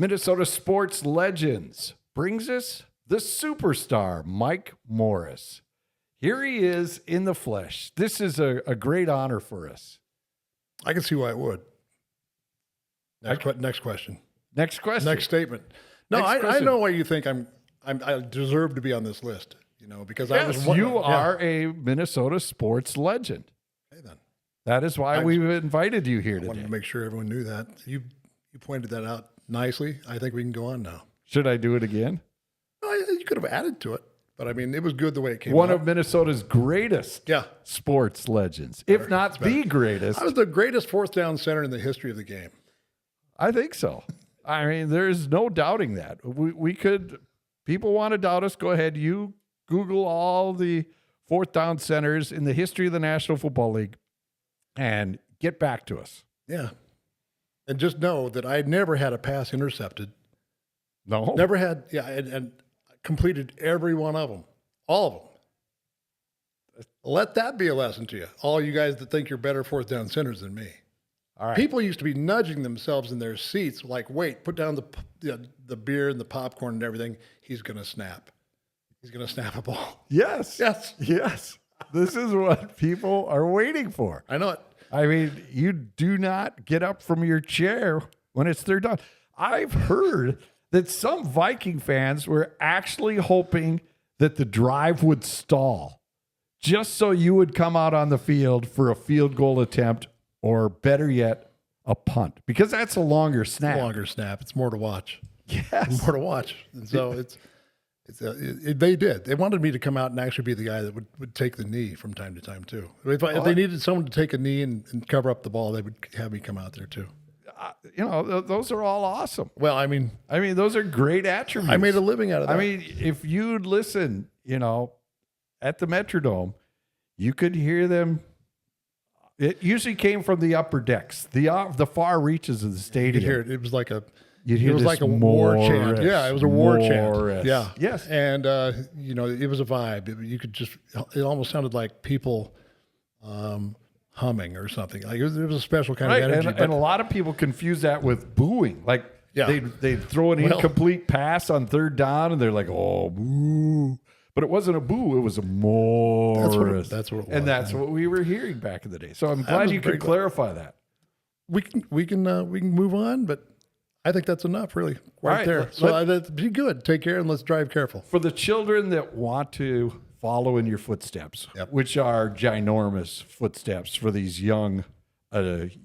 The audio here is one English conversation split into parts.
Minnesota sports legends brings us the superstar, Mike Morris. Here he is in the flesh. This is a great honor for us. I can see why it would. Next question. Next question. Next statement. No, I know why you think I deserve to be on this list. Because yes, I was. You are a Minnesota sports legend. Okay, then. That is why we've invited you here today. I wanted to make sure everyone knew that. You pointed that out nicely. I think we can go on now. Should I do it again? No, you could have added to it, but I mean, it was good the way it came. One of Minnesota's greatest sports legends, if not the greatest. I was the greatest fourth down center in the history of the game. I think so. I mean, there's no doubting that. We could, people want to doubt us, go ahead. You Google all the fourth down centers in the history of the National Football League and get back to us. Yeah. And just know that I never had a pass intercepted. No. Never had, and completed every one of them. All of them. Let that be a lesson to you. All you guys that think you're better fourth down centers than me. All right. People used to be nudging themselves in their seats like, wait, put down the beer and the popcorn and everything. He's going to snap. He's going to snap a ball. Yes. This is what people are waiting for. I know it. I mean, you do not get up from your chair when it's third down. I've heard that some Viking fans were actually hoping that the drive would stall just so you would come out on the field for a field goal attempt or, better yet, a punt, because that's a longer snap. It's more to watch. Yes. More to watch. And so they did. They wanted me to come out and actually be the guy that would take the knee from time to time, too. If they needed someone to take a knee and cover up the ball, they would have me come out there, too. Those are all awesome. Well, I mean, those are great attributes. I made a living out of that. I mean, if you'd listen, at the Metrodome, you could hear them. It usually came from the upper decks, the far reaches of the stadium. You could hear it. It was like a war chant. Yeah, it was a war chant. Yeah. Yes. And, it was a vibe. You could just, it almost sounded like people humming or something. Like it was a special kind of energy. And a lot of people confuse that with booing. Like they'd throw an incomplete pass on third down and they're like, oh, boo. But it wasn't a boo, it was a Morris. That's what it was. And that's what we were hearing back in the day. So I'm glad you could clarify that. We can move on, but I think that's enough, really, right there. So be good. Take care, and let's drive careful. For the children that want to follow in your footsteps, which are ginormous footsteps for these young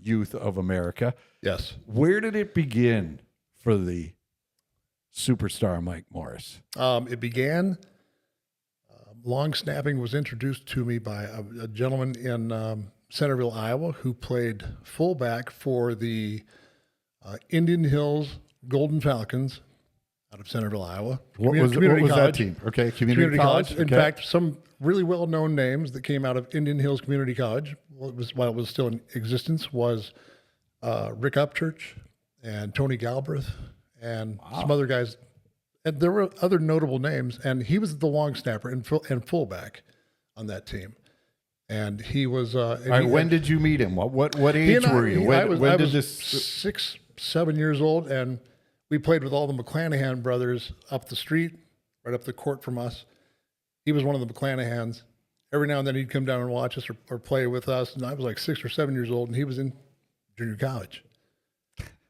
youth of America. Yes. Where did it begin for the superstar Mike Morris? It began. Long snapping was introduced to me by a gentleman in Centerville, Iowa, who played fullback for the Indian Hills Golden Falcons out of Centerville, Iowa. What was that team? Okay, community college. In fact, some really well-known names that came out of Indian Hills Community College, while it was still in existence, was Rick Upchurch and Tony Galbraith and some other guys. And there were other notable names, and he was the long snapper and fullback on that team. And he was. When did you meet him? What age were you? I was 6, 7 years old, and we played with all the McClanahan brothers up the street, right up the court from us. He was one of the McClanahans. Every now and then he'd come down and watch us or play with us, and I was like 6 or 7 years old, and he was in junior college.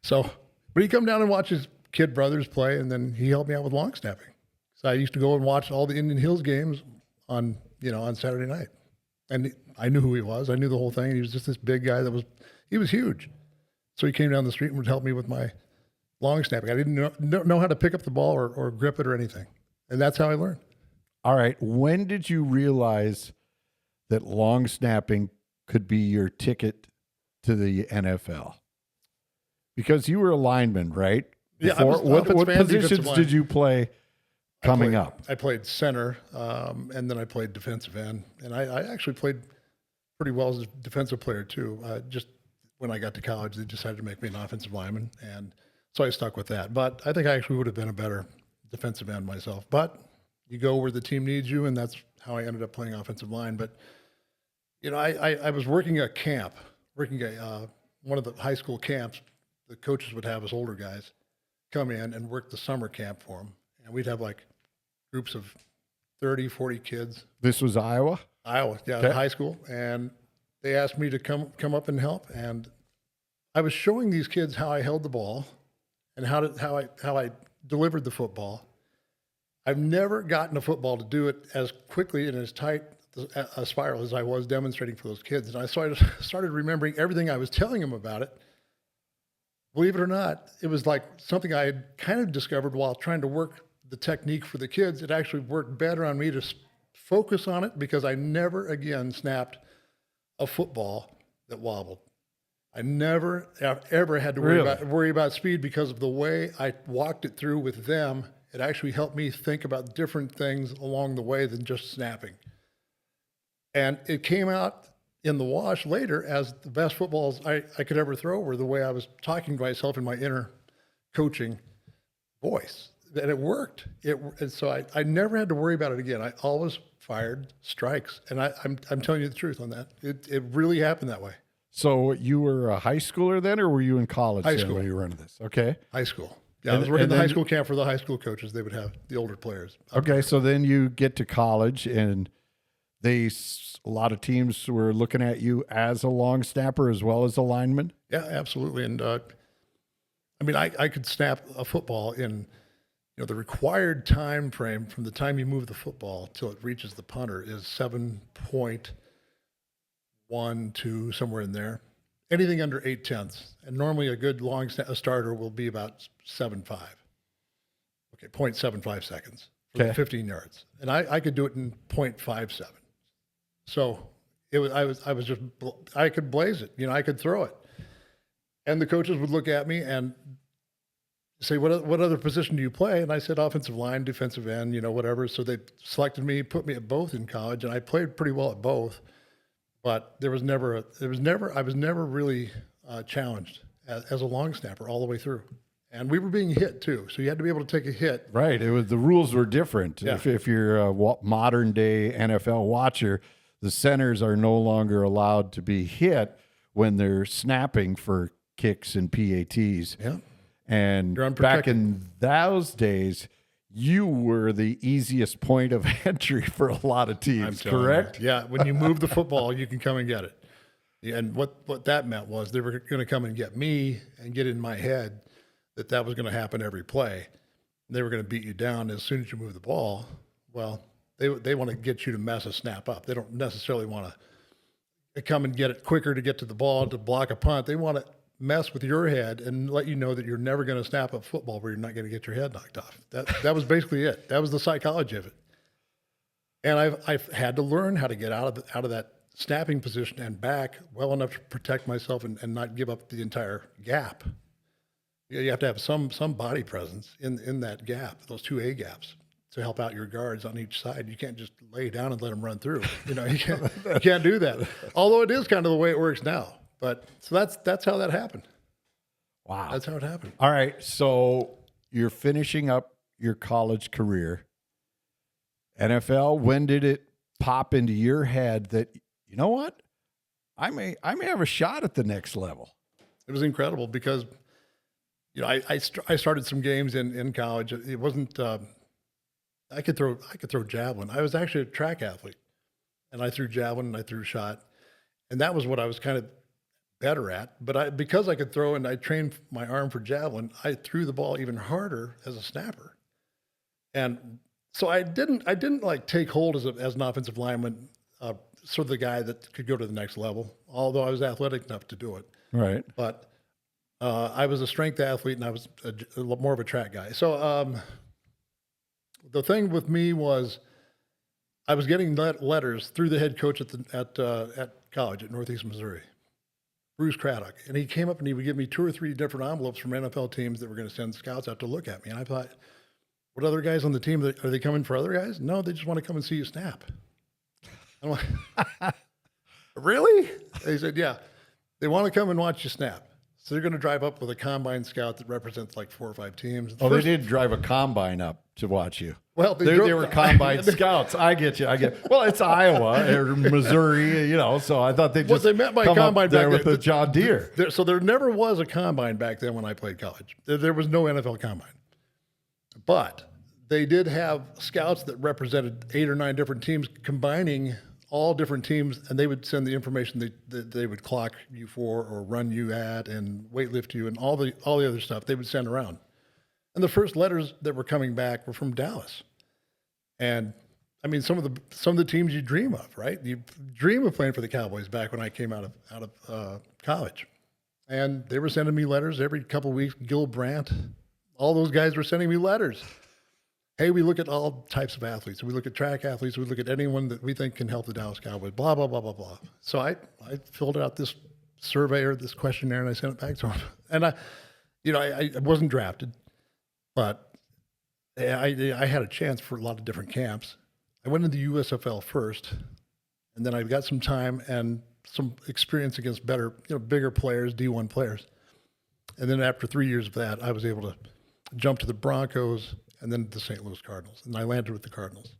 So, but he'd come down and watch his kid brothers play, and then he helped me out with long snapping. So I used to go and watch all the Indian Hills games on Saturday night. And I knew who he was. I knew the whole thing. He was just this big guy he was huge. So he came down the street and would help me with my long snapping. I didn't know how to pick up the ball or grip it or anything. And that's how I learned. All right. When did you realize that long snapping could be your ticket to the NFL? Because you were a lineman, right? Yeah. What positions did you play coming up? I played center, and then I played defensive end. And I actually played pretty well as a defensive player, too. Just when I got to college, they decided to make me an offensive lineman. And so I stuck with that. But I think I actually would have been a better defensive end myself. But you go where the team needs you, and that's how I ended up playing offensive line. But, I was working a camp, one of the high school camps. The coaches would have us older guys. come in and work the summer camp for them. And we'd have like groups of 30, 40 kids. This was Iowa? Iowa, yeah, Okay. high school. And they asked me to come up and help. And I was showing these kids how I held the ball and how I delivered the football. I've never gotten a football to do it as quickly and as tight a spiral as I was demonstrating for those kids. And I started remembering everything I was telling them about it. Believe it or not, it was like something I had kind of discovered while trying to work the technique for the kids. It actually worked better on me to focus on it because I never again snapped a football that wobbled. I never ever had to worry about speed because of the way I walked it through with them. It actually helped me think about different things along the way than just snapping. And it came out in the wash later as the best footballs I could ever throw were the way I was talking to myself in my inner coaching voice. And it worked. And so I never had to worry about it again. I always fired strikes. And I'm telling you the truth on that. It really happened that way. So you were a high schooler then, or were you in college? High school. When you were into this? Okay. High school. Yeah, I was working the high school camp for the high school coaches. They would have the older players. Okay, so then you get to college, and a lot of teams were looking at you as a long snapper as well as a lineman. Yeah, absolutely. And I mean, I could snap a football in, the required time frame from the time you move the football till it reaches the punter is 7.12, somewhere in there. Anything under 8/10, and normally a good long starter will be about 7.5. Okay, 0.75 seconds for 15 yards, and I could do it in 0.57. So I could blaze it. I could throw it, and the coaches would look at me and say, "What other position do you play?" And I said, "Offensive line, defensive end, whatever." So they selected me, put me at both in college, and I played pretty well at both. But I was never really challenged as a long snapper all the way through. And we were being hit too. So you had to be able to take a hit. Right. The rules were different. Yeah. If you're a modern day NFL watcher, the centers are no longer allowed to be hit when they're snapping for kicks and PATs. Yeah. And You're back unprotected. in those days, you were the easiest point of entry for a lot of teams, correct? Yeah. When you move the football, you can come and get it. And what that meant was they were going to come and get me and get in my head that was going to happen every play. They were going to beat you down as soon as you move the ball. Well, they want to get you to mess a snap up. They don't necessarily want to come and get it quicker to get to the ball to block a punt. They want to mess with your head and let you know that you're never going to snap a football where you're not going to get your head knocked off. That was basically it. That was the psychology of it. And I've had to learn how to get out of that snapping position and back well enough to protect myself and not give up the entire gap. You have to have some body presence in that gap, those two A gaps, to help out your guards on each side. You can't just lay down and let them run through. You can't do that. Although it is kind of the way it works now. But so that's how that happened. Wow. That's how it happened. All right. So you're finishing up your college career. NFL, when did it pop into your head that, you know what? I may have a shot at the next level? It was incredible because, I started some games in college. It wasn't, I could throw javelin. I was actually a track athlete, and I threw javelin and I threw shot. And that was what I was kind of better at, but because I could throw and I trained my arm for javelin, I threw the ball even harder as a snapper. And so I didn't like take hold as an offensive lineman, sort of the guy that could go to the next level, although I was athletic enough to do it. Right. But I was a strength athlete and I was more of a track guy. So the thing with me was I was getting letters through the head coach at college at Northeast Missouri, Bruce Craddock, and he came up and he would give me 2 or 3 different envelopes from NFL teams that were going to send scouts out to look at me. And I thought, what other guys on the team, are they coming for other guys? No, they just want to come and see you snap. I'm like, Really? they said, yeah, they want to come and watch you snap. So they're going to drive up with a combine scout that represents like 4 or 5 teams. Oh, they did drive a combine up to watch you. Well, they were combine scouts. I get you. Well, it's Iowa or Missouri, so I thought they just they meant by come combine up there back with then, the John Deere. So there never was a combine back then when I played college. There was no NFL combine. But they did have scouts that represented 8 or 9 different teams, combining all different teams, and they would send the information that they would clock you for or run you at and weightlift you and all the other stuff they would send around. And the first letters that were coming back were from Dallas. And I mean, some of the teams you dream of, right? You dream of playing for the Cowboys back when I came out of college. And they were sending me letters every couple of weeks. Gil Brandt, all those guys were sending me letters. Hey, we look at all types of athletes. We look at track athletes. We look at anyone that we think can help the Dallas Cowboys, blah, blah, blah, blah, blah. So I filled out this survey or this questionnaire, and I sent it back to him. And I wasn't drafted, but I had a chance for a lot of different camps. I went into the USFL first, and then I got some time and some experience against bigger players, D1 players. And then after 3 years of that, I was able to jump to the Broncos and then the St. Louis Cardinals. And I landed with the Cardinals.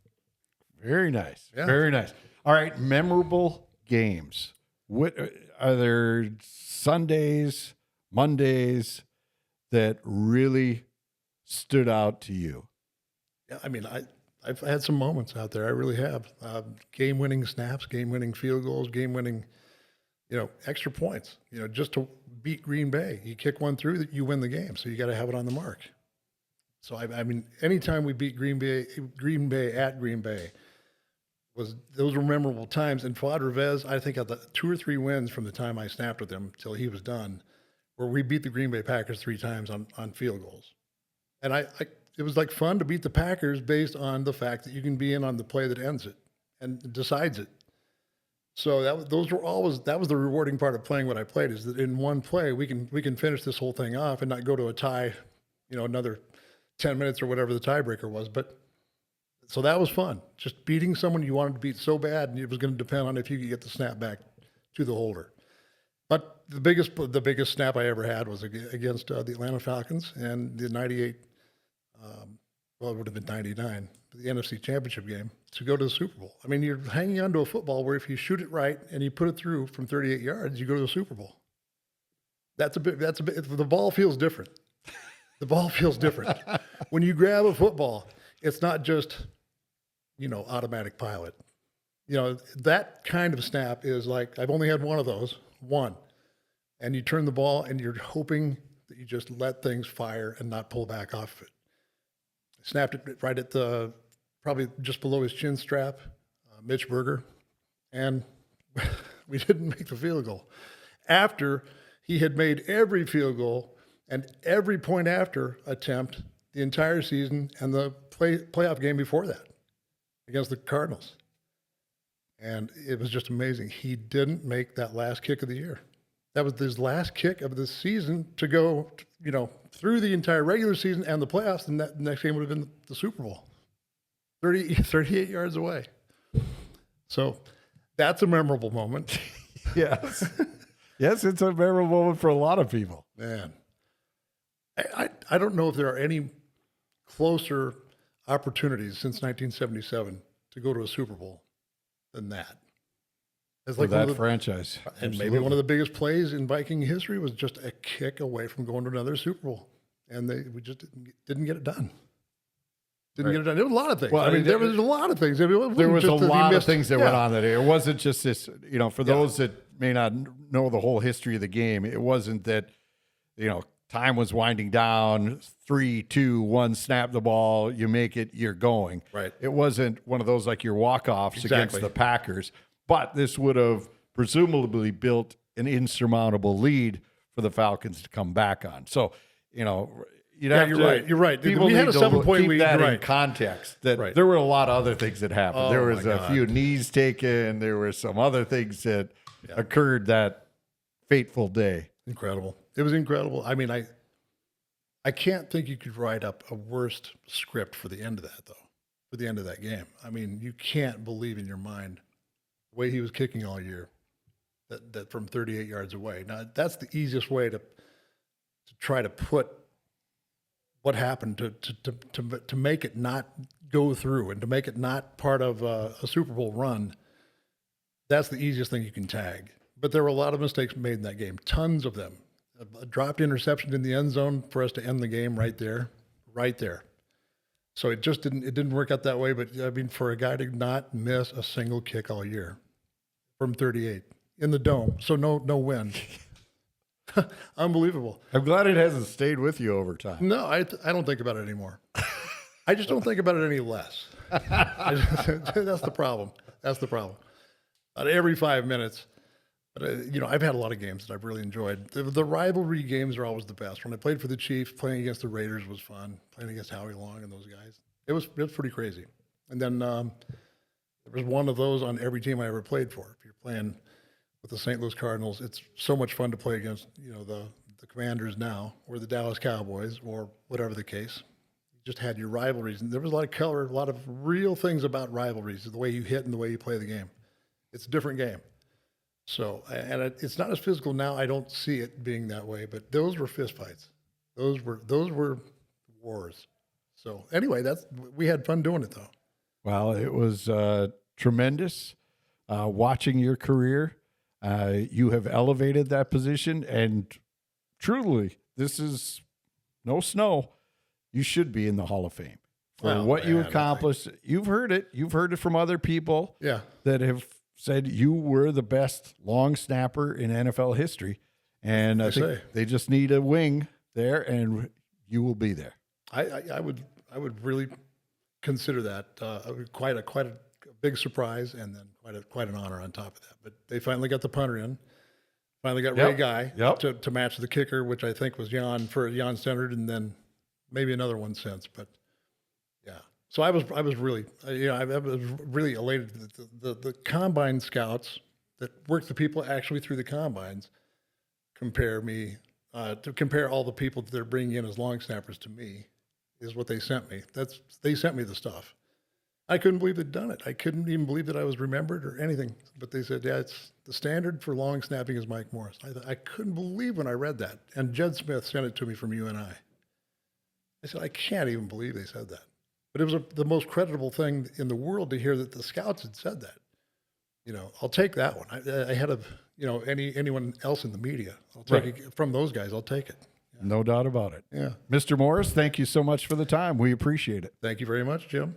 Very nice. Yeah. Very nice. All right. Memorable games. What are there Sundays, Mondays that really stood out to you? Yeah, I mean, I've had some moments out there. I really have. Game-winning snaps, game-winning field goals, game-winning, extra points. Just to beat Green Bay. You kick one through, you win the game. So you got to have it on the mark. So I mean, anytime we beat Green Bay at Green Bay, those were memorable times. And Fuad Revez, I think of the 2 or 3 wins from the time I snapped with him till he was done, where we beat the Green Bay Packers 3 times on field goals. And it was like fun to beat the Packers based on the fact that you can be in on the play that ends it and decides it. So that was the rewarding part of playing what I played, is that in one play we can finish this whole thing off and not go to a tie, another 10 minutes or whatever the tiebreaker was. But so that was fun. Just beating someone you wanted to beat so bad, and it was going to depend on if you could get the snap back to the holder. But the biggest snap I ever had was against the Atlanta Falcons and the 98, well, it would have been 99, the NFC Championship game, to go to the Super Bowl. I mean, you're hanging onto a football where if you shoot it right and you put it through from 38 yards, you go to the Super Bowl. That's a bit, the ball feels different. The ball feels different. When you grab a football, it's not just, automatic pilot. That kind of snap is like, I've only had one of those, and you turn the ball and you're hoping that you just let things fire and not pull back off of it. I snapped it right at probably just below his chin strap, Mitch Berger, and we didn't make the field goal. After he had made every field goal and every point after attempt the entire season and the playoff game before that against the Cardinals. And it was just amazing. He didn't make that last kick of the year. That was his last kick of the season to go, through the entire regular season and the playoffs, and that next game would have been the Super Bowl. 38 yards away. So that's a memorable moment. Yes. Yes, it's a memorable moment for a lot of people. Man. I don't know if there are any closer opportunities since 1977 to go to a Super Bowl than that. It's like that franchise. And Absolutely. Maybe one of the biggest plays in Viking history was just a kick away from going to another Super Bowl. And we just didn't get it done. Didn't get it done. There was a lot of things. Well, I mean, there was a lot of things. There was a lot of things that went on that day. It wasn't just this, for those that may not know the whole history of the game, it wasn't that, time was winding down, 3, 2, 1, snap the ball, you make it, you're going. Right. It wasn't one of those like your walk-offs against the Packers, but this would have presumably built an insurmountable lead for the Falcons to come back on. So, you're right. People we had a 7-point keep lead. That right. in context. That there were a lot of other things that happened. There was a few knees taken. There were some other things that occurred that fateful day. Incredible. It was incredible. I mean, I can't think you could write up a worse script for the end of that, though. For the end of that game. I mean, you can't believe in your mind the way he was kicking all year. That from 38 yards away. Now, that's the easiest way to to try to put what happened to make it not go through and to make it not part of a Super Bowl run. That's the easiest thing you can tag. But there were a lot of mistakes made in that game, tons of them. A dropped interception in the end zone for us to end the game right there. So it just didn't work out that way. But I mean, for a guy to not miss a single kick all year from 38 in the dome, so no win. Unbelievable. I'm glad it hasn't stayed with you over time. No, I don't think about it anymore. I just don't think about it any less. That's the problem. That's the problem. Every 5 minutes. But, you know, I've had a lot of games that I've really enjoyed. The rivalry games are always the best. When I played for the Chiefs, playing against the Raiders was fun. Playing against Howie Long and those guys, it was pretty crazy. And then there was one of those on every team I ever played for. If you're playing with the St. Louis Cardinals, it's so much fun to play against, you know, the Commanders now, or the Dallas Cowboys, or whatever the case. You just had your rivalries, and there was a lot of color, a lot of real things about rivalries, the way you hit and the way you play the game. It's a different game. So, and it's not as physical now. I don't see it being that way, but those were fistfights. Those were wars. So anyway, we had fun doing it though. Well, it was tremendous watching your career. You have elevated that position, and truly, this is no snow. You should be in the Hall of Fame for what you accomplished. You've heard it. You've heard it from other people that have said you were the best long snapper in NFL history. And I think they just need a wing there, and you will be there. I would really consider that quite a big surprise, and then quite an honor on top of that. But they finally got the punter in. Finally got Ray Guy to match the kicker, which I think was Jan Centered, and then maybe another one since. But yeah, so I was really I was really elated that the combine scouts that work the people actually through the combines compare all the people that they're bringing in as long snappers to me is what they sent me. They sent me the stuff. I couldn't believe they'd done it. I couldn't even believe that I was remembered or anything. But they said, yeah, it's the standard for long snapping is Mike Morris. I couldn't believe when I read that. And Jed Smith sent it to me from UNI. I said, I can't even believe they said that. But it was the most creditable thing in the world to hear that the scouts had said that. You know, I'll take that one. Ahead of, anyone else in the media. I'll take it from those guys. I'll take it. No doubt about it. Yeah. Mr. Morris, thank you so much for the time. We appreciate it. Thank you very much, Jim.